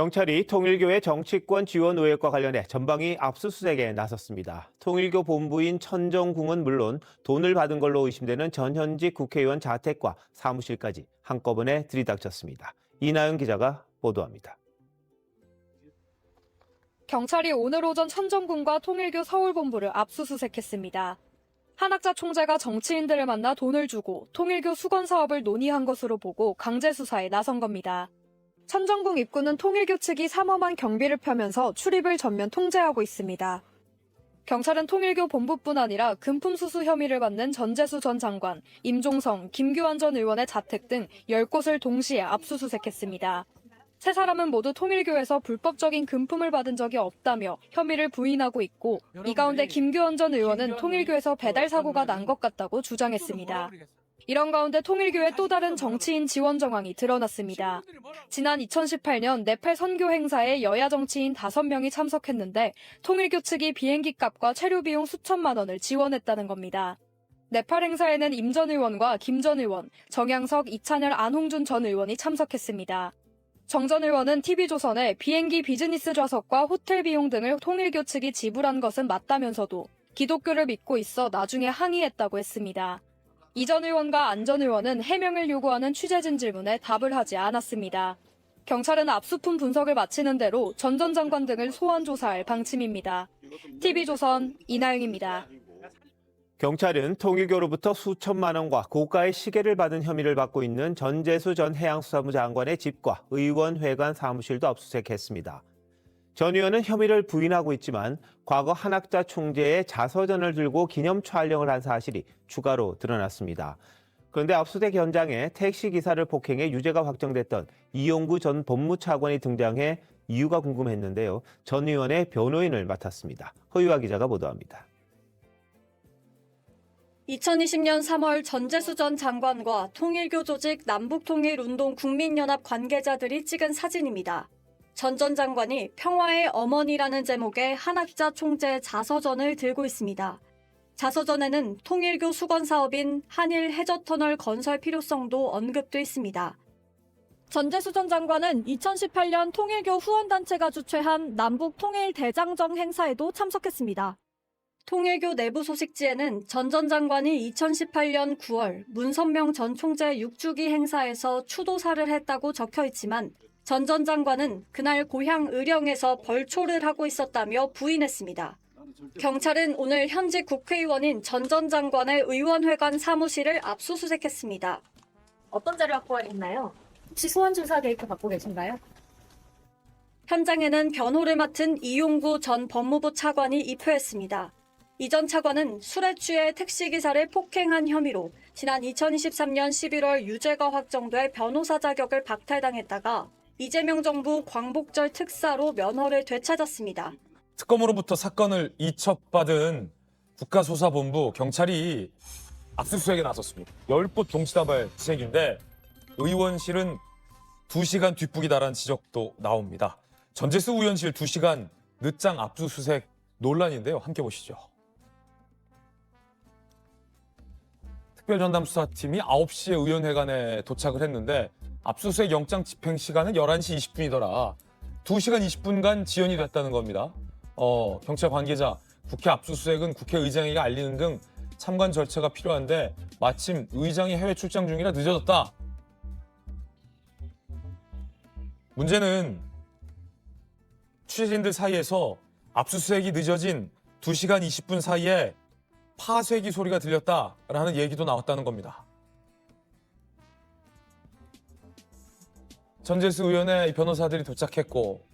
경찰이 통일교의 정치권 지원 의혹과 관련해 전방위 압수수색에 나섰습니다. 통일교 본부인 천정궁은 물론 돈을 받은 걸로 의심되는 전현직 국회의원 자택과 사무실까지 한꺼번에 들이닥쳤습니다. 이나영 기자가 보도합니다. 경찰이 오늘 오전 천정궁과 통일교 서울본부를 압수수색했습니다. 한학자 총재가 정치인들을 만나 돈을 주고 통일교 수건 사업을 논의한 것으로 보고 강제 수사에 나선 겁니다. 천정궁 입구는 통일교 측이 삼엄한 경비를 펴면서 출입을 전면 통제하고 있습니다. 경찰은 통일교 본부뿐 아니라 금품 수수 혐의를 받는 전재수 전 장관, 임종성, 김규환 전 의원의 자택 등 10곳을 동시에 압수수색했습니다. 세 사람은 모두 통일교에서 불법적인 금품을 받은 적이 없다며 혐의를 부인하고 있고, 이 가운데 김규환 전 의원은 통일교에서 배달 사고가 난 것 같다고 주장했습니다. 이런 가운데 통일교의 또 다른 정치인 지원 정황이 드러났습니다. 지난 2018년 네팔 선교 행사에 여야 정치인 5명이 참석했는데 통일교 측이 비행기 값과 체류 비용 수천만 원을 지원했다는 겁니다. 네팔 행사에는 임 전 의원과 김 전 의원, 정양석, 이찬열, 안홍준 전 의원이 참석했습니다. 정 전 의원은 TV조선에 비행기 비즈니스 좌석과 호텔 비용 등을 통일교 측이 지불한 것은 맞다면서도 기독교를 믿고 있어 나중에 항의했다고 했습니다. 이 전 의원과 안 전 의원은 해명을 요구하는 취재진 질문에 답을 하지 않았습니다. 경찰은 압수품 분석을 마치는 대로 전 전 장관 등을 소환 조사할 방침입니다. TV조선 이나영입니다. 경찰은 통일교로부터 수천만 원과 고가의 시계를 받은 혐의를 받고 있는 전재수 전 해양수사부 장관의 집과 의원회관 사무실도 압수수색했습니다. 전 의원은 혐의를 부인하고 있지만 과거 한학자 총재의 자서전을 들고 기념 촬영을 한 사실이 추가로 드러났습니다. 그런데 압수수색 현장에 택시기사를 폭행해 유죄가 확정됐던 이용구 전 법무차관이 등장해 이유가 궁금했는데요. 전 의원의 변호인을 맡았습니다. 허유아 기자가 보도합니다. 2020년 3월 전재수 전 장관과 통일교 조직 남북통일운동 국민연합 관계자들이 찍은 사진입니다. 전 전 장관이 평화의 어머니라는 제목의 한학자 총재의 자서전을 들고 있습니다. 자서전에는 통일교 수건 사업인 한일 해저터널 건설 필요성도 언급돼 있습니다. 전재수 전 장관은 2018년 통일교 후원단체가 주최한 남북통일대장정 행사에도 참석했습니다. 통일교 내부 소식지에는 전 전 장관이 2018년 9월 문선명 전 총재 6주기 행사에서 추도사를 했다고 적혀 있지만 전 전 장관은 그날 고향 의령에서 벌초를 하고 있었다며 부인했습니다. 경찰은 오늘 현직 국회의원인 전 전 장관의 의원회관 사무실을 압수수색했습니다. 어떤 자료 확보했나요? 혹시 소환 조사 데이터 갖고 계신가요? 현장에는 변호를 맡은 이용구 전 법무부 차관이 입회했습니다. 이 전 차관은 술에 취해 택시기사를 폭행한 혐의로 지난 2023년 11월 유죄가 확정돼 변호사 자격을 박탈당했다가 이재명 정부 광복절 특사로 면허를 되찾았습니다. 특검으로부터 사건을 이첩받은 국가수사본부 경찰이 압수수색에 나섰습니다. 10곳 동시다발 수색인데 의원실은 2시간 뒷북이다라는 지적도 나옵니다. 전재수 의원실 2시간 늦장 압수수색 논란인데요. 함께 보시죠. 특별전담수사팀이 9시에 의원회관에 도착을 했는데 압수수색 영장 집행 시간은 11시 20분이더라. 2시간 20분간 지연이 됐다는 겁니다. 경찰 관계자, 국회 압수수색은 국회의장에게 알리는 등 참관 절차가 필요한데 마침 의장이 해외 출장 중이라 늦어졌다. 문제는 취재진들 사이에서 압수수색이 늦어진 2시간 20분 사이에 파쇄기 소리가 들렸다라는 얘기도 나왔다는 겁니다. 전재수 의원의 변호사들이 도착했고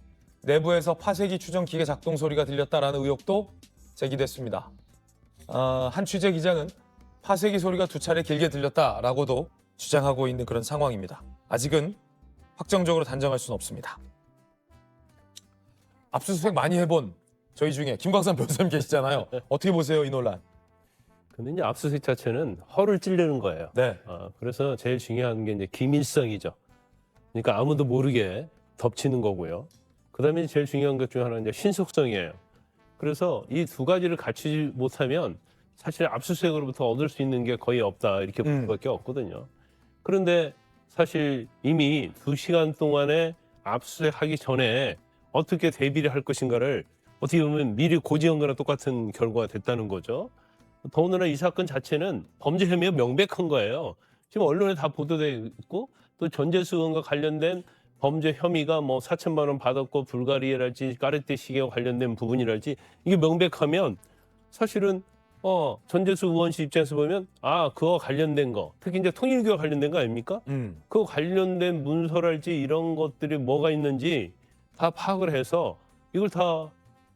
내부에서 파쇄기 추정 기계 작동 소리가 들렸다라는 의혹도 제기됐습니다. 한 취재 기자는 파쇄기 소리가 2차례 길게 들렸다라고도 주장하고 있는 그런 상황입니다. 아직은 확정적으로 단정할 수는 없습니다. 압수수색 많이 해본 저희 중에 김광삼 변호사님 계시잖아요. 어떻게 보세요, 이 논란? 근데 이제 압수수색 자체는 허를 찌르는 거예요. 네. 그래서 제일 중요한 게 이제 기밀성이죠. 그러니까 아무도 모르게 덮치는 거고요. 그다음에 제일 중요한 것 중에 하나는 이제 신속성이에요. 그래서 이 두 가지를 갖추지 못하면 사실 압수수색으로부터 얻을 수 있는 게 거의 없다 이렇게 볼 수밖에 없거든요. 그런데 사실 이미 2시간 동안의 압수수색하기 전에 어떻게 대비를 할 것인가를 어떻게 보면 미리 고지한 거랑 똑같은 결과가 됐다는 거죠. 더군다나 이 사건 자체는 범죄 혐의가 명백한 거예요. 지금 언론에 다 보도되고 있고 또 전재수 의원과 관련된 범죄 혐의가 뭐 4천만 원 받았고 불가리아랄지 까르띠 시계와 관련된 부분이랄지 이게 명백하면 사실은 전재수 의원 씨 입장에서 보면 그거 관련된 거 특히 이제 통일교와 관련된 거 아닙니까? 그 관련된 문서랄지 이런 것들이 뭐가 있는지 다 파악을 해서 이걸 다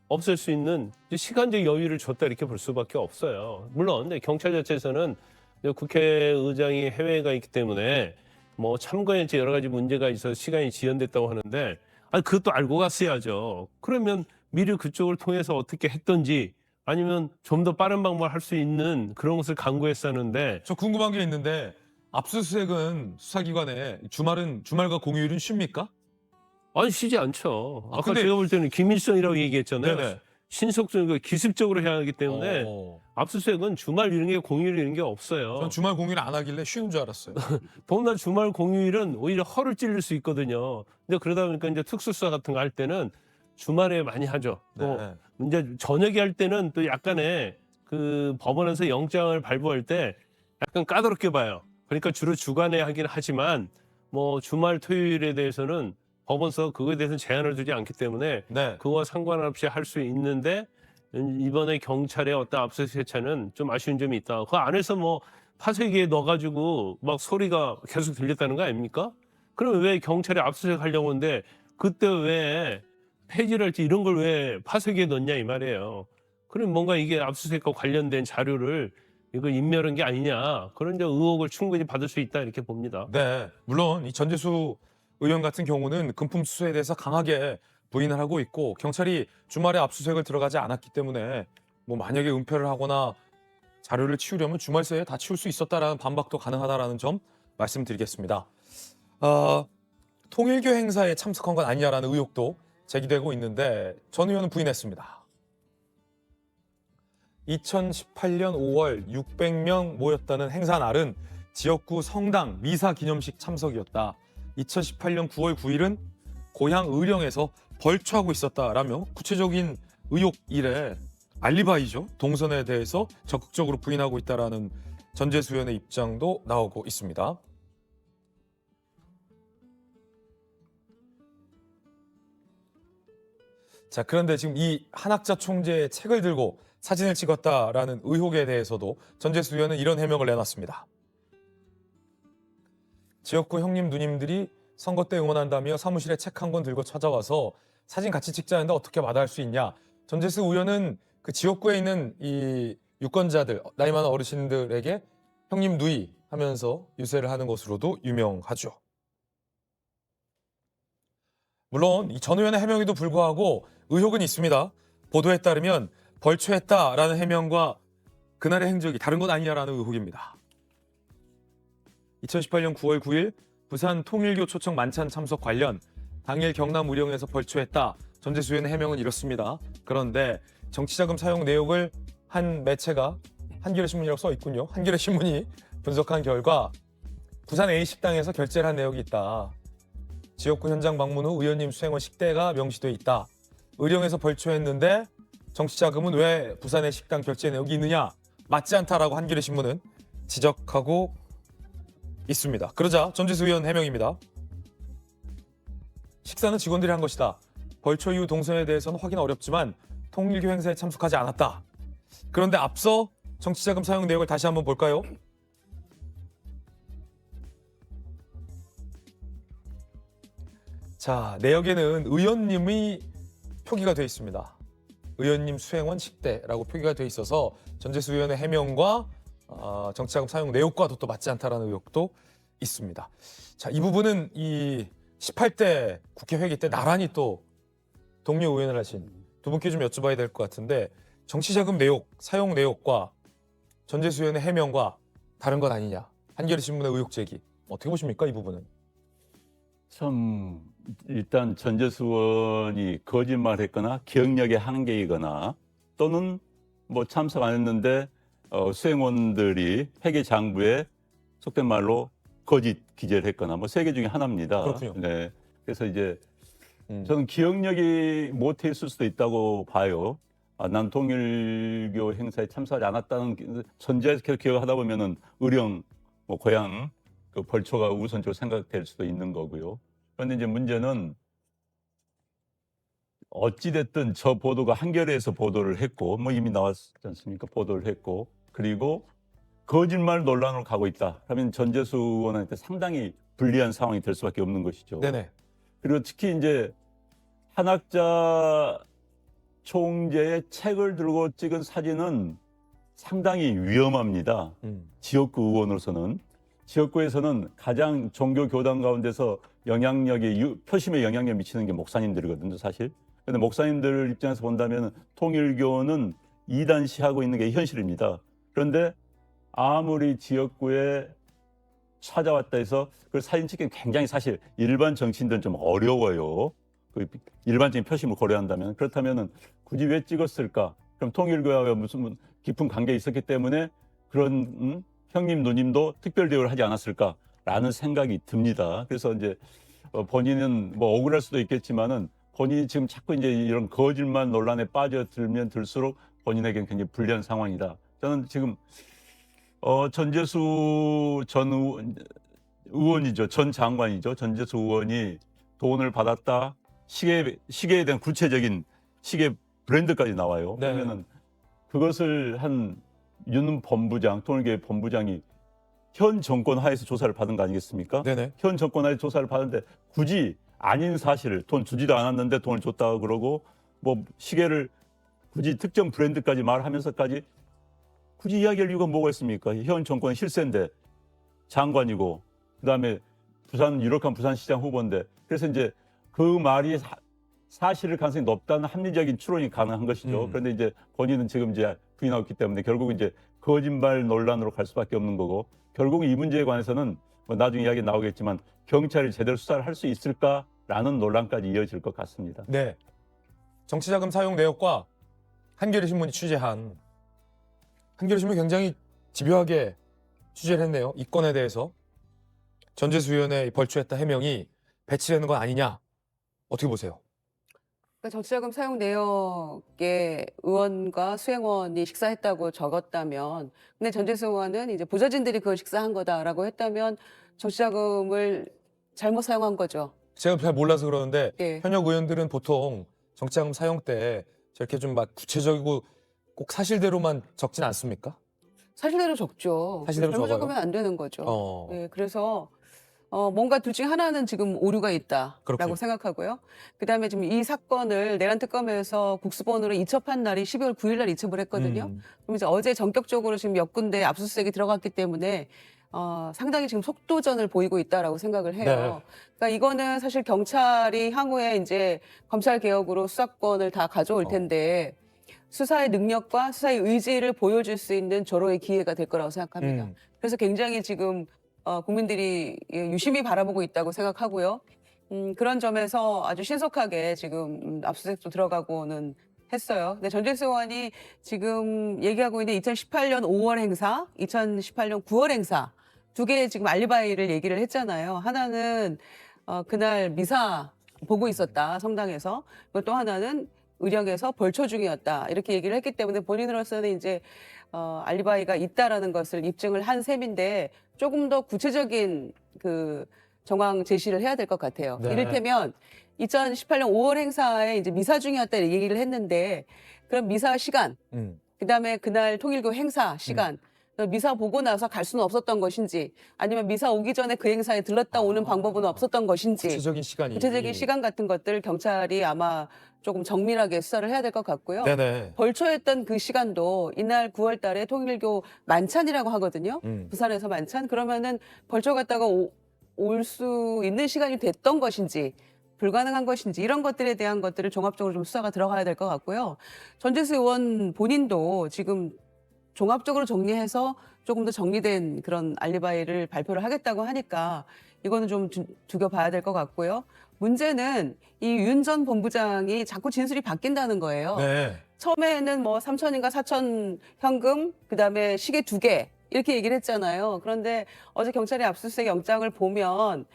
없앨 수 있는 시간적 여유를 줬다 이렇게 볼 수밖에 없어요. 물론 경찰 자체에서는 국회의장이 해외에 있기 때문에 뭐 참관일지 여러 가지 문제가 있어서 시간이 지연됐다고 하는데 그것도 알고 갔어야죠. 그러면 미리 그쪽을 통해서 어떻게 했던지 아니면 좀 더 빠른 방법을 할 수 있는 그런 것을 강구했었는데 저 궁금한 게 있는데 압수수색은 수사기관에 주말과 공휴일은 쉽니까? 쉬지 않죠. 아까 근데- 제가 볼 때는 김일성이라고 얘기했잖아요. 네네. 신속성 기습적으로 해야 하기 때문에 압수수색은 주말 이런 게 공휴일 이런 게 없어요. 전 주말 공휴일 안 하길래 쉬운 줄 알았어요. 더군다나 주말 공휴일은 오히려 허를 찔릴 수 있거든요. 근데 그러다 보니까 이제 특수수사 같은 거 할 때는 주말에 많이 하죠. 또 네. 이제 저녁에 할 때는 또 약간의 그 법원에서 영장을 발부할 때 약간 까다롭게 봐요. 그러니까 주로 주간에 하긴 하지만 뭐 주말 토요일에 대해서는 법원서 그거에 대해서는 제한을 두지 않기 때문에 네. 그거와 상관없이 할 수 있는데 이번에 경찰의 어떤 압수수색차는 좀 아쉬운 점이 있다. 그 안에서 뭐 파쇄기에 넣어가지고 막 소리가 계속 들렸다는 거 아닙니까? 그럼 왜 경찰이 압수수색 하려고 하는데 그때 왜 폐지를 할지 이런 걸 왜 파쇄기에 넣냐 이 말이에요. 그럼 뭔가 이게 압수수색과 관련된 자료를 이거 인멸한 게 아니냐 그런 이제 의혹을 충분히 받을 수 있다 이렇게 봅니다. 네. 물론 이 전재수 의원 같은 경우는 금품 수수에 대해서 강하게 부인을 하고 있고 경찰이 주말에 압수수색을 들어가지 않았기 때문에 뭐 만약에 은폐를 하거나 자료를 치우려면 주말 새에 다 치울 수 있었다라는 반박도 가능하다라는 점 말씀드리겠습니다. 통일교 행사에 참석한 건 아니냐라는 의혹도 제기되고 있는데 전 의원은 부인했습니다. 2018년 5월 600명 모였다는 행사 날은 지역구 성당 미사 기념식 참석이었다. 2018년 9월 9일은 고향 의령에서 벌초하고 있었다라며 구체적인 의혹 일에 알리바이죠. 동선에 대해서 적극적으로 부인하고 있다라는 전재수 의원의 입장도 나오고 있습니다. 자, 그런데 지금 이 한학자 총재의 책을 들고 사진을 찍었다라는 의혹에 대해서도 전재수 의원은 이런 해명을 내놨습니다. 지역구 형님 누님들이 선거 때 응원한다며 사무실에 책 한 권 들고 찾아와서 사진 같이 찍자는데 어떻게 마다할 수 있냐. 전재수 의원은 그 지역구에 있는 이 유권자들, 나이 많은 어르신들에게 형님 누이 하면서 유세를 하는 것으로도 유명하죠. 물론 이 전 의원의 해명에도 불구하고 의혹은 있습니다. 보도에 따르면 벌초했다라는 해명과 그날의 행적이 다른 것 아니냐라는 의혹입니다. 2018년 9월 9일 부산 통일교 초청 만찬 참석 관련 당일 경남 의령에서 벌초했다. 전재수 의원의 해명은 이렇습니다. 그런데 정치자금 사용 내역을 한 매체가 한겨레신문이라고 써 있군요. 한겨레신문이 분석한 결과 부산 A식당에서 결제를 한 내역이 있다. 지역구 현장 방문 후 의원님 수행원 식대가 명시돼 있다. 의령에서 벌초했는데 정치자금은 왜 부산의 식당 결제 내역이 있느냐? 맞지 않다라고 한겨레신문은 지적하고 있습니다. 그러자 전재수 의원 해명입니다. 식사는 직원들이 한 것이다. 벌초 이후 동선에 대해서는 확인 어렵지만 통일교 행사에 참석하지 않았다. 그런데 앞서 정치자금 사용 내역을 다시 한번 볼까요? 자, 내역에는 의원님이 표기가 되어 있습니다. 의원님 수행원 식대라고 표기가 되어 있어서 전재수 의원의 해명과 정치자금 사용 내역과도 또 맞지 않다라는 의혹도 있습니다. 자, 이 부분은 이 18대 국회 회기 때 나란히 또 동료 의원을 하신 두 분께 좀 여쭤봐야 될 것 같은데 정치자금 내역, 사용 내역과 전재수 의원의 해명과 다른 것 아니냐. 한겨레신문의 의혹 제기. 어떻게 보십니까, 이 부분은? 참 일단 전재수 의원이 거짓말했거나 기억력에 한계이거나 또는 뭐 참석 안 했는데 수행원들이 회계 장부에 속된 말로 거짓 기재를 했거나 뭐 세 개 중에 하나입니다. 그렇군요. 네. 그래서 이제 저는 기억력이 못해 있을 수도 있다고 봐요. 난 통일교 행사에 참석하지 않았다는 전제에서 계속 기억하다 보면은 의령, 뭐 고향, 그 벌초가 우선적으로 생각될 수도 있는 거고요. 그런데 이제 문제는 어찌됐든 저 보도가 한겨레에서 보도를 했고, 뭐 이미 나왔지 않습니까? 보도를 했고, 그리고 거짓말 논란으로 가고 있다. 그러면 전재수 의원한테 상당히 불리한 상황이 될 수밖에 없는 것이죠. 네네. 그리고 특히 이제 한학자 총재의 책을 들고 찍은 사진은 상당히 위험합니다. 지역구 의원으로서는. 지역구에서는 가장 종교 교단 가운데서 표심에 영향력 미치는 게 목사님들이거든요, 사실. 근데 목사님들 입장에서 본다면 통일교는 이단시하고 있는 게 현실입니다. 그런데 아무리 지역구에 찾아왔다 해서 그 사진 찍기는 굉장히 사실 일반 정치인들은 좀 어려워요. 그 일반적인 표심을 고려한다면. 그렇다면 굳이 왜 찍었을까? 그럼 통일교와 무슨 깊은 관계가 있었기 때문에 그런 형님 누님도 특별 대우를 하지 않았을까라는 생각이 듭니다. 그래서 이제 본인은 뭐 억울할 수도 있겠지만은 본인이 지금 자꾸 이제 이런 거짓말 논란에 빠져들면 들수록 본인에게는 굉장히 불리한 상황이다. 저는 지금 전재수 전 의원이죠. 전 장관이죠. 전재수 의원이 돈을 받았다. 시계에 대한 구체적인 시계 브랜드까지 나와요. 네. 그러면은 그것을 한 윤 본부장, 통일교의 본부장이 현 정권 하에서 조사를 받은 거 아니겠습니까? 네네. 현 정권 하에서 조사를 받았는데 굳이 아닌 사실을 돈 주지도 않았는데 돈을 줬다고 그러고 뭐 시계를 굳이 특정 브랜드까지 말하면서까지 굳이 이야기할 이유가 뭐가 있습니까? 현 정권은 실세인데 장관이고 그다음에 유력한 부산시장 후보인데 그래서 이제 그 말이 사실일 가능성이 높다는 합리적인 추론이 가능한 것이죠. 그런데 이제 본인은 지금 이제 부인하고 있기 때문에 결국 이제 거짓말 논란으로 갈 수밖에 없는 거고 결국 이 문제에 관해서는 뭐 나중에 이야기 나오겠지만 경찰이 제대로 수사를 할 수 있을까라는 논란까지 이어질 것 같습니다. 네. 정치자금 사용 내역과 한겨레신문이 취재한 한겨레신문이 굉장히 집요하게 취재를 했네요. 이 건에 대해서 전재수 의원의 벌초했다 해명이 배치되는 건 아니냐. 어떻게 보세요? 그러니까 정치자금 사용 내역에 의원과 수행원이 식사했다고 적었다면, 근데 전재수 의원은 이제 보좌진들이 그걸 식사한 거다라고 했다면 정치자금을 잘못 사용한 거죠. 제가 잘 몰라서 그러는데 예. 현역 의원들은 보통 정치자금 사용 때 저렇게 좀 막 구체적이고 꼭 사실대로만 적진 않습니까? 사실대로 적죠. 사실대로 잘못 적어요? 적으면 안 되는 거죠. 어. 예, 그래서 뭔가 둘 중에 하나는 지금 오류가 있다라고 그렇군요. 생각하고요. 그다음에 지금 이 사건을 내란 특검에서 국수본으로 이첩한 날이 12월 9일 날 이첩을 했거든요. 그럼 이제 어제 전격적으로 지금 몇 군데 압수수색이 들어갔기 때문에 상당히 지금 속도전을 보이고 있다라고 생각을 해요. 네. 그러니까 이거는 사실 경찰이 향후에 이제 검찰 개혁으로 수사권을 다 가져올 텐데 수사의 능력과 수사의 의지를 보여줄 수 있는 절호의 기회가 될 거라고 생각합니다. 그래서 굉장히 지금 국민들이 유심히 바라보고 있다고 생각하고요. 그런 점에서 아주 신속하게 지금 압수수색도 들어가고는 했어요. 근데 전재수 의원이 지금 얘기하고 있는 2018년 5월 행사, 2018년 9월 행사 두 개의 지금 알리바이를 얘기를 했잖아요. 하나는 그날 미사 보고 있었다, 성당에서. 그리고 또 하나는 의령에서 벌초 중이었다. 이렇게 얘기를 했기 때문에 본인으로서는 이제 알리바이가 있다라는 것을 입증을 한 셈인데 조금 더 구체적인 그 정황 제시를 해야 될 것 같아요. 네. 이를테면 2018년 5월 행사에 이제 미사 중이었다 얘기를 했는데 그럼 미사 시간, 그다음에 그날 통일교 행사 시간, 미사 보고 나서 갈 수는 없었던 것인지 아니면 미사 오기 전에 그 행사에 들렀다 오는 방법은 없었던 것인지 구체적인 시간 같은 것들 경찰이 아마 조금 정밀하게 수사를 해야 될 것 같고요. 네네. 벌초했던 그 시간도 이날 9월 달에 통일교 만찬이라고 하거든요. 부산에서 만찬. 그러면은 벌초 갔다가 올 수 있는 시간이 됐던 것인지 불가능한 것인지 이런 것들에 대한 것들을 종합적으로 좀 수사가 들어가야 될 것 같고요. 전재수 의원 본인도 지금 종합적으로 정리해서 조금 더 정리된 그런 알리바이를 발표를 하겠다고 하니까 이거는 좀 두겨봐야 될 것 같고요. 문제는 이 윤 전 본부장이 자꾸 진술이 바뀐다는 거예요. 네. 처음에는 뭐 3천인가 4천 현금, 그다음에 시계 2개 이렇게 얘기를 했잖아요. 그런데 어제 경찰의 압수수색 영장을 보면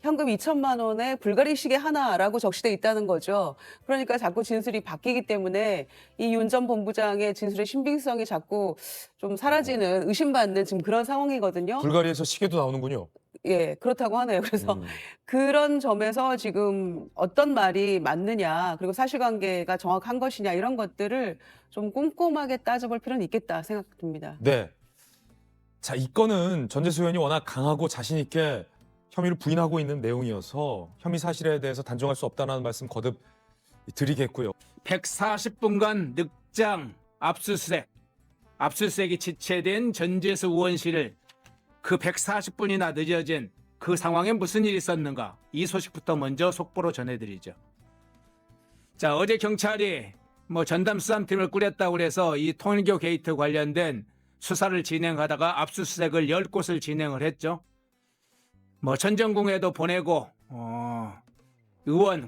현금 2천만 원에 불가리 시계 하나라고 적시돼 있다는 거죠. 그러니까 자꾸 진술이 바뀌기 때문에 이 윤 전 본부장의 진술의 신빙성이 자꾸 좀 사라지는 의심받는 지금 그런 상황이거든요. 불가리에서 시계도 나오는군요. 예, 그렇다고 하네요. 그래서 그런 점에서 지금 어떤 말이 맞느냐, 그리고 사실관계가 정확한 것이냐 이런 것들을 좀 꼼꼼하게 따져볼 필요는 있겠다 생각됩니다. 네. 자, 이 건은 전재수 의원이 워낙 강하고 자신 있게 혐의를 부인하고 있는 내용이어서 혐의 사실에 대해서 단정할 수 없다는 말씀 거듭 드리겠고요. 140분간 늑장 압수수색이 지체된 전재수 의원실을 그 140분이나 늦어진 그 상황에 무슨 일이 있었는가, 이 소식부터 먼저 속보로 전해드리죠. 자, 어제 경찰이 전담 수사팀을 꾸렸다고 그래서 이 통일교 게이트 관련된 수사를 진행하다가 압수수색을 10곳을 진행을 했죠. 천정궁에도 보내고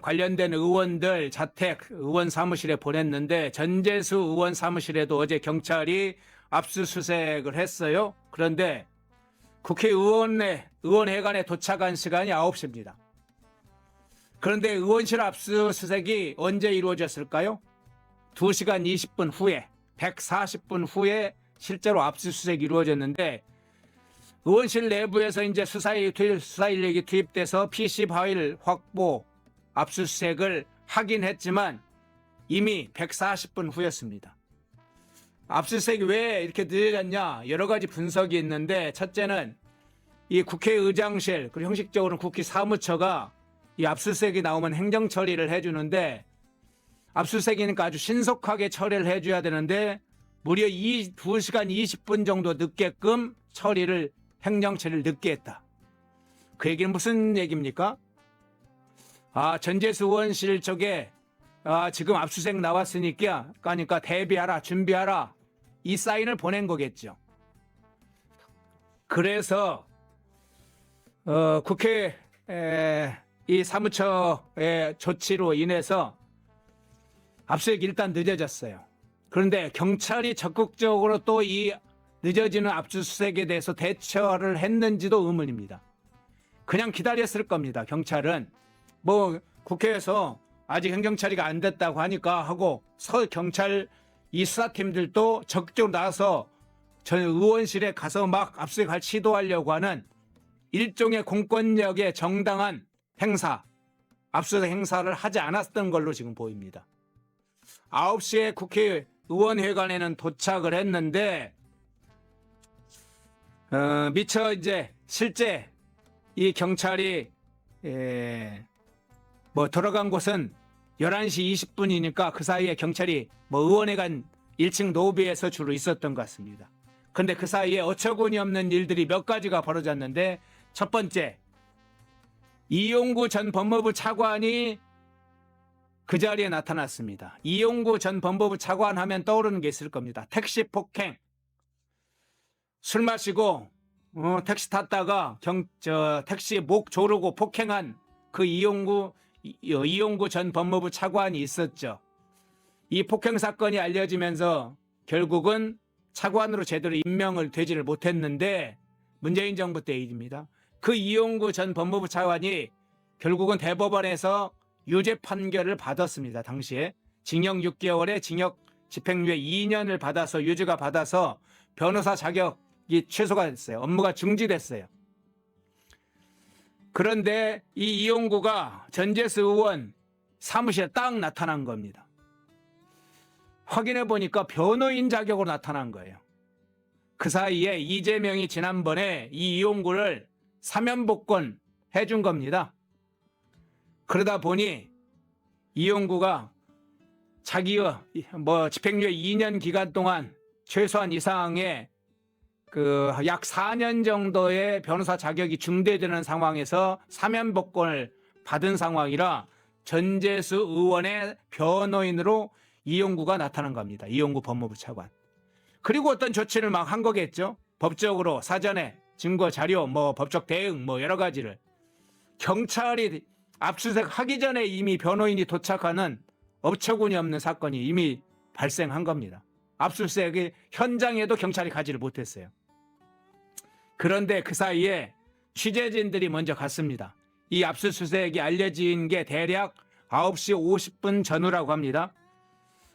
관련된 의원들 자택 의원 사무실에 보냈는데 전재수 의원 사무실에도 어제 경찰이 압수수색을 했어요. 그런데 의원회관에 도착한 시간이 9시입니다. 그런데 의원실 압수수색이 언제 이루어졌을까요? 2시간 20분 후에, 140분 후에 실제로 압수수색이 이루어졌는데, 의원실 내부에서 이제 수사 인력이 투입돼서 PC 파일 확보, 압수수색을 하긴 했지만 이미 140분 후였습니다. 압수수색이 왜 이렇게 늦어졌냐, 여러 가지 분석이 있는데, 첫째는 이 국회의장실, 그리고 형식적으로는 국회 사무처가 이 압수수색이 나오면 행정 처리를 해주는데, 압수수색이니까 아주 신속하게 처리를 해줘야 되는데 무려 2시간 20분 정도 늦게끔 행정 처리를 늦게 했다. 그 얘기는 무슨 얘기입니까? 전재수 의원실 쪽에 지금 압수수색 나왔으니까 대비하라, 준비하라, 이 사인을 보낸 거겠죠. 그래서 국회 이 사무처의 조치로 인해서 압수수색이 일단 늦어졌어요. 그런데 경찰이 적극적으로 또 이 늦어지는 압수수색에 대해서 대처를 했는지도 의문입니다. 그냥 기다렸을 겁니다. 경찰은 국회에서 아직 행정처리가 안 됐다고 하니까 하고 경찰 이 수사팀들도 적극적으로 나와서 전 의원실에 가서 막 압수수색을 시도하려고 하는 일종의 공권력의 정당한 행사, 압수수색 행사를 하지 않았던 걸로 지금 보입니다. 9시에 국회의원회관에는 도착을 했는데 미처 이제 실제 이 경찰이 들어간 곳은 11시 20분이니까 그 사이에 경찰이 의원회관 1층 로비에서 주로 있었던 것 같습니다. 그런데 그 사이에 어처구니 없는 일들이 몇 가지가 벌어졌는데, 첫 번째, 이용구 전 법무부 차관이 그 자리에 나타났습니다. 이용구 전 법무부 차관 하면 떠오르는 게 있을 겁니다. 택시 폭행. 술 마시고 택시 탔다가 택시 목 조르고 폭행한 그 이용구 전 법무부 차관이 있었죠. 이 폭행 사건이 알려지면서 결국은 차관으로 제대로 임명을 되지를 못했는데, 문재인 정부 때 일입니다. 그 이용구 전 법무부 차관이 결국은 대법원에서 유죄 판결을 받았습니다. 당시에 징역 6개월에 징역 집행유예 2년을 받아서 유죄가 받아서 변호사 자격이 취소가 됐어요. 업무가 중지됐어요. 그런데 이 이용구가 전재수 의원 사무실에 딱 나타난 겁니다. 확인해 보니까 변호인 자격으로 나타난 거예요. 그 사이에 이재명이 지난번에 이 이용구를 사면복권 해준 겁니다. 그러다 보니 이용구가 자기의 집행유예 2년 기간 동안 최소한 이상의 약 4년 정도의 변호사 자격이 중대되는 상황에서 사면복권을 받은 상황이라 전재수 의원의 변호인으로 이용구가 나타난 겁니다. 이용구 법무부 차관. 그리고 어떤 조치를 막 한 거겠죠. 법적으로 사전에 증거 자료, 법적 대응, 여러 가지를. 경찰이 압수수색 하기 전에 이미 변호인이 도착하는 어처구니 없는 사건이 이미 발생한 겁니다. 압수수색의 현장에도 경찰이 가지를 못했어요. 그런데 그 사이에 취재진들이 먼저 갔습니다. 이 압수수색이 알려진 게 대략 9시 50분 전후라고 합니다.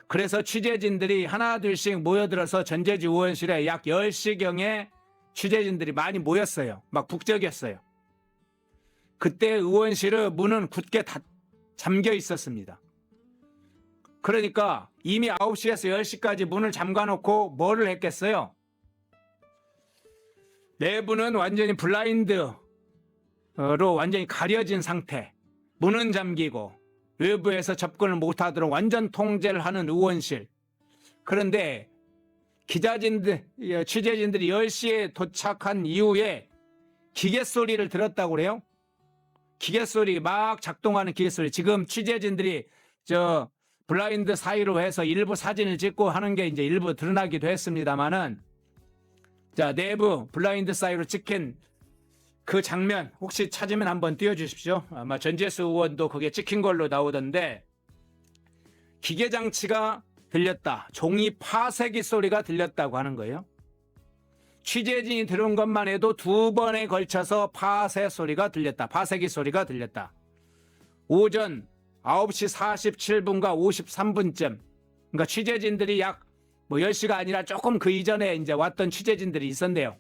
그래서 취재진들이 하나 둘씩 모여들어서 전재주 의원실에 약 10시경에 취재진들이 많이 모였어요. 막 북적였어요. 그때 의원실의 문은 굳게 잠겨 있었습니다. 그러니까 이미 9시에서 10시까지 문을 잠가놓고 뭐를 했겠어요? 내부는 완전히 블라인드로 완전히 가려진 상태. 문은 잠기고 외부에서 접근을 못하도록 완전 통제를 하는 의원실. 그런데 취재진들이 10시에 도착한 이후에 기계 소리를 들었다고 그래요. 기계 소리, 막 작동하는 기계 소리. 지금 취재진들이 블라인드 사이로 해서 일부 사진을 찍고 하는 게 이제 일부 드러나기도 했습니다만은, 자, 내부 블라인드 사이로 찍힌 그 장면 혹시 찾으면 한번 띄워주십시오. 아마 전재수 의원도 그게 찍힌 걸로 나오던데, 기계 장치가 들렸다. 종이 파쇄기 소리가 들렸다고 하는 거예요. 취재진이 들은 것만 해도 2번에 걸쳐서 파쇄 소리가 들렸다. 파쇄기 소리가 들렸다. 오전 9시 47분과 53분쯤, 그러니까 취재진들이 약 10시가 아니라 조금 그 이전에 이제 왔던 취재진들이 있었네요.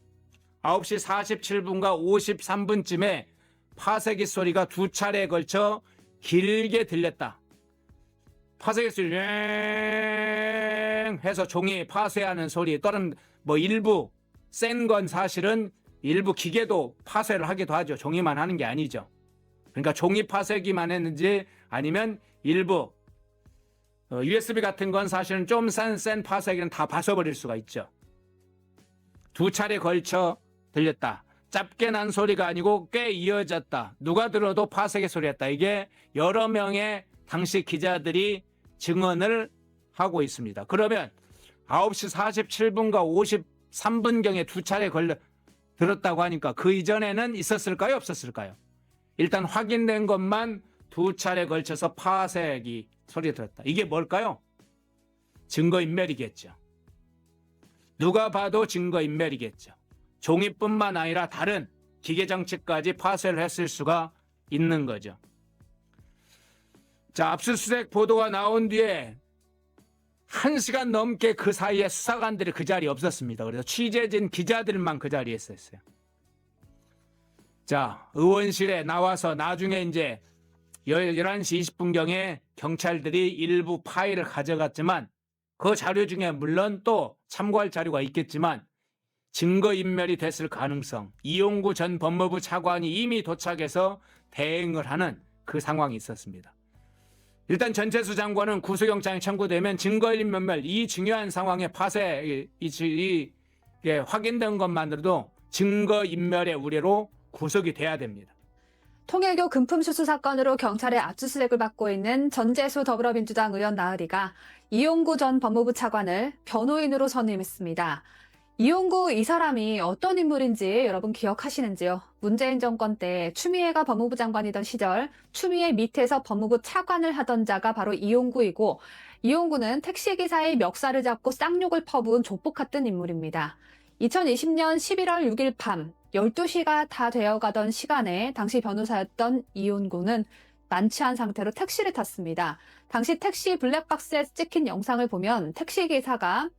9시 47분과 53분쯤에 파쇄기 소리가 2차례에 걸쳐 길게 들렸다. 파쇄기 소리 해서 종이 파쇄하는 소리, 또는 일부 센 건 사실은 일부 기계도 파쇄를 하기도 하죠. 종이만 하는 게 아니죠. 그러니까 종이 파쇄기만 했는지 아니면 일부 USB 같은 건 사실은 좀 센 파쇄기는 다 벗어버릴 수가 있죠. 2차례 걸쳐 들렸다. 짧게 난 소리가 아니고 꽤 이어졌다. 누가 들어도 파쇄기 소리였다. 이게 여러 명의 당시 기자들이 증언을 하고 있습니다. 그러면 9시 47분과 53분경에 2차례 들었다고 하니까 그 이전에는 있었을까요? 없었을까요? 일단 확인된 것만 2차례 걸쳐서 파쇄기 소리 들었다. 이게 뭘까요? 증거인멸이겠죠. 누가 봐도 증거인멸이겠죠. 종이뿐만 아니라 다른 기계장치까지 파쇄를 했을 수가 있는 거죠. 자, 압수수색 보도가 나온 뒤에 1시간 넘게 그 사이에 수사관들이 그 자리에 없었습니다. 그래서 취재진 기자들만 그 자리에 있었어요. 자, 의원실에 나와서 나중에 이제 11시 20분경에 경찰들이 일부 파일을 가져갔지만, 그 자료 중에 물론 또 참고할 자료가 있겠지만 증거인멸이 됐을 가능성, 이용구 전 법무부 차관이 이미 도착해서 대응을 하는 그 상황이 있었습니다. 일단 전재수 장관은 구속영장이 청구되면 증거인멸, 이 중요한 상황에 파쇄, 확인된 것만으로도 증거인멸의 우려로 구속이 돼야 됩니다. 통일교 금품수수 사건으로 경찰의 압수수색을 받고 있는 전재수 더불어민주당 의원 나으리가 이용구 전 법무부 차관을 변호인으로 선임했습니다. 이용구 이 사람이 어떤 인물인지 여러분 기억하시는지요? 문재인 정권 때 추미애가 법무부 장관이던 시절 추미애 밑에서 법무부 차관을 하던 자가 바로 이용구이고, 이용구는 택시기사의 멱살을 잡고 쌍욕을 퍼부은 조폭 같은 인물입니다. 2020년 11월 6일 밤 12시가 다 되어가던 시간에 당시 변호사였던 이용구는 만취한 상태로 택시를 탔습니다. 당시 택시 블랙박스에 찍힌 영상을 보면 택시기사가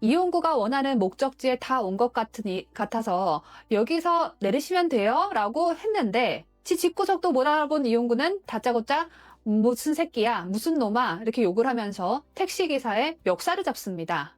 이용구가 원하는 목적지에 다 온 것 같아서 여기서 내리시면 돼요 라고 했는데, 지 집구석도 못 알아본 이용구는 다짜고짜 무슨 새끼야, 무슨 놈아 이렇게 욕을 하면서 택시기사의 멱살을 잡습니다.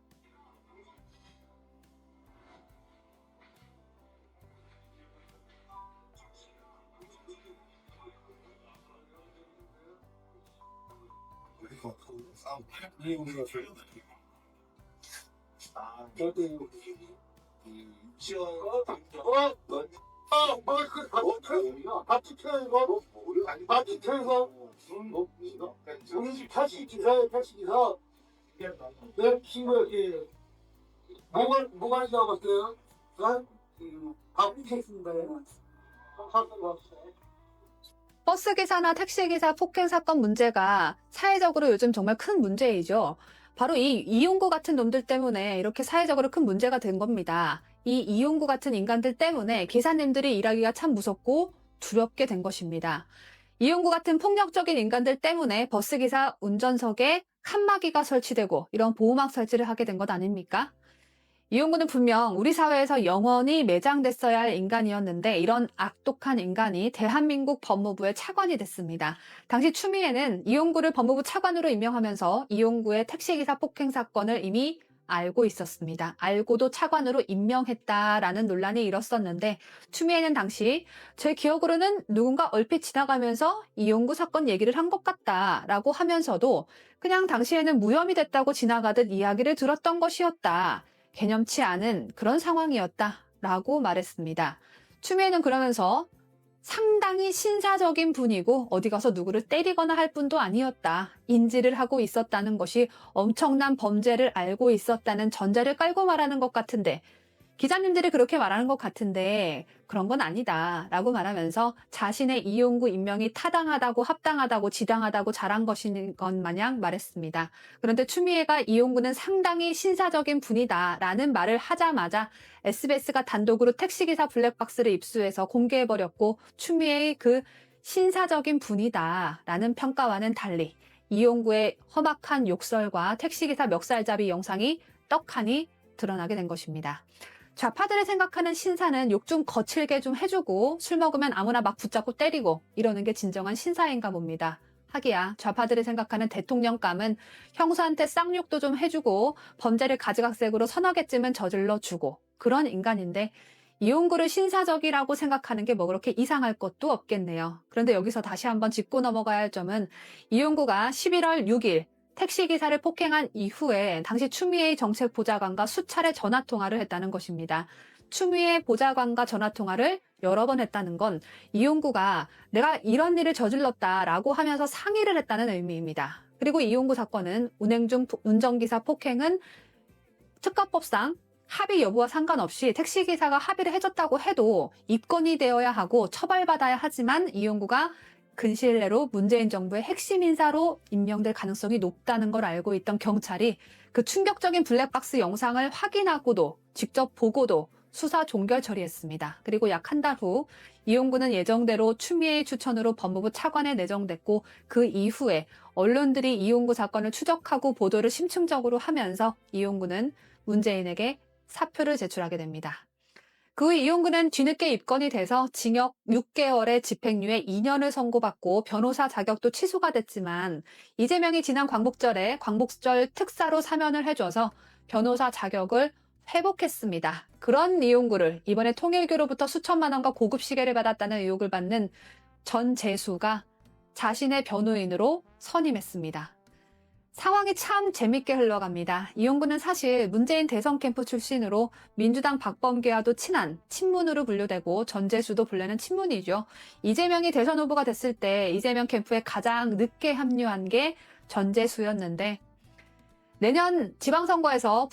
버스기사나 택시기사 폭행 사건 문제가 사회적으로 요즘 정말 큰 문제이죠. 바로 이 이용구 같은 놈들 때문에 이렇게 사회적으로 큰 문제가 된 겁니다. 이 이용구 같은 인간들 때문에 기사님들이 일하기가 참 무섭고 두렵게 된 것입니다. 이용구 같은 폭력적인 인간들 때문에 버스기사 운전석에 칸막이가 설치되고 이런 보호막 설치를 하게 된 것 아닙니까? 이용구는 분명 우리 사회에서 영원히 매장됐어야 할 인간이었는데 이런 악독한 인간이 대한민국 법무부의 차관이 됐습니다. 당시 추미애는 이용구를 법무부 차관으로 임명하면서 이용구의 택시기사 폭행 사건을 이미 알고 있었습니다. 알고도 차관으로 임명했다라는 논란이 일었었는데 추미애는 당시 제 기억으로는 누군가 얼핏 지나가면서 이용구 사건 얘기를 한 것 같다라고 하면서도 그냥 당시에는 무혐의 됐다고 지나가듯 이야기를 들었던 것이었다. 개념치 않은 그런 상황이었다라고 말했습니다. 추미애는 그러면서 상당히 신사적인 분이고 어디 가서 누구를 때리거나 할 분도 아니었다. 인지를 하고 있었다는 것이 엄청난 범죄를 알고 있었다는 전제를 깔고 말하는 것 같은데 기자님들이 그렇게 말하는 것 같은데 그런 건 아니다 라고 말하면서 자신의 이용구 임명이 타당하다고 합당하다고 지당하다고 잘한 것인 것 마냥 말했습니다. 그런데 추미애가 이용구는 상당히 신사적인 분이다 라는 말을 하자마자 SBS가 단독으로 택시기사 블랙박스를 입수해서 공개해버렸고 추미애의 그 신사적인 분이다 라는 평가와는 달리 이용구의 험악한 욕설과 택시기사 멱살잡이 영상이 떡하니 드러나게 된 것입니다. 좌파들이 생각하는 신사는 욕 좀 거칠게 좀 해주고 술 먹으면 아무나 막 붙잡고 때리고 이러는 게 진정한 신사인가 봅니다. 하기야 좌파들이 생각하는 대통령감은 형사한테 쌍욕도 좀 해주고 범죄를 가지각색으로 서너 개쯤은 저질러주고 그런 인간인데 이용구를 신사적이라고 생각하는 게 뭐 그렇게 이상할 것도 없겠네요. 그런데 여기서 다시 한번 짚고 넘어가야 할 점은 이용구가 11월 6일 택시기사를 폭행한 이후에 당시 추미애의 정책보좌관과 수차례 전화통화를 했다는 것입니다. 추미애 보좌관과 전화통화를 여러 번 했다는 건 이용구가 내가 이런 일을 저질렀다라고 하면서 상의를 했다는 의미입니다. 그리고 이용구 사건은 운행 중 운전기사 폭행은 특가법상 합의 여부와 상관없이 택시기사가 합의를 해줬다고 해도 입건이 되어야 하고 처벌받아야 하지만 이용구가 근시일 내로 문재인 정부의 핵심 인사로 임명될 가능성이 높다는 걸 알고 있던 경찰이 그 충격적인 블랙박스 영상을 확인하고도 직접 보고도 수사 종결 처리했습니다. 그리고 약 한 달 후 이용구는 예정대로 추미애의 추천으로 법무부 차관에 내정됐고 그 이후에 언론들이 이용구 사건을 추적하고 보도를 심층적으로 하면서 이용구는 문재인에게 사표를 제출하게 됩니다. 그 후 이용구는 뒤늦게 입건이 돼서 징역 6개월에 집행유예 2년을 선고받고 변호사 자격도 취소가 됐지만 이재명이 지난 광복절에 광복절 특사로 사면을 해줘서 변호사 자격을 회복했습니다. 그런 이용구를 이번에 통일교로부터 수천만 원과 고급 시계를 받았다는 의혹을 받는 전재수가 자신의 변호인으로 선임했습니다. 상황이 참 재밌게 흘러갑니다. 이용구는 사실 문재인 대선 캠프 출신으로 민주당 박범계와도 친한 친문으로 분류되고 전재수도 본래는 친문이죠. 이재명이 대선 후보가 됐을 때 이재명 캠프에 가장 늦게 합류한 게 전재수였는데 내년 지방선거에서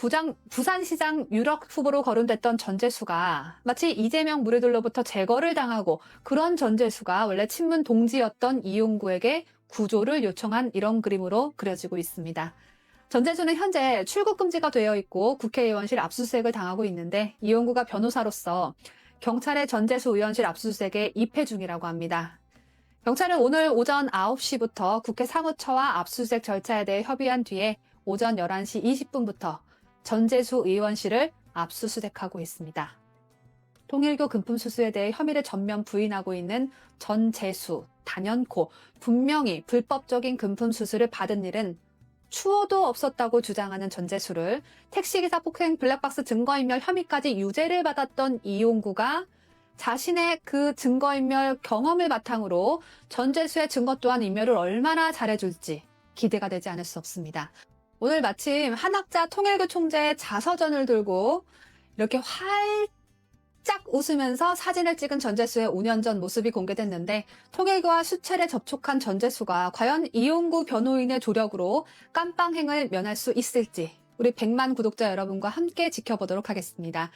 부산시장 유력 후보로 거론됐던 전재수가 마치 이재명 무리들로부터 제거를 당하고 그런 전재수가 원래 친문 동지였던 이용구에게 구조를 요청한 이런 그림으로 그려지고 있습니다. 전재수는 현재 출국 금지가 되어 있고 국회의원실 압수수색을 당하고 있는데 이용구가 변호사로서 경찰의 전재수 의원실 압수수색에 입회 중이라고 합니다. 경찰은 오늘 오전 9시부터 국회 사무처와 압수수색 절차에 대해 협의한 뒤에 오전 11시 20분부터 전재수 의원실을 압수수색하고 있습니다. 통일교 금품 수수에 대해 혐의를 전면 부인하고 있는 전재수, 단연코 분명히 불법적인 금품 수수를 받은 일은 추호도 없었다고 주장하는 전재수를 택시기사 폭행 블랙박스 증거인멸 혐의까지 유죄를 받았던 이용구가 자신의 그 증거인멸 경험을 바탕으로 전재수의 증거 또한 인멸을 얼마나 잘해줄지 기대가 되지 않을 수 없습니다. 오늘 마침 한학자 통일교 총재의 자서전을 들고 이렇게 활짝 웃으면서 사진을 찍은 전재수의 5년 전 모습이 공개됐는데 통일교와 수차례 접촉한 전재수가 과연 이용구 변호인의 조력으로 깜빵행을 면할 수 있을지 우리 100만 구독자 여러분과 함께 지켜보도록 하겠습니다.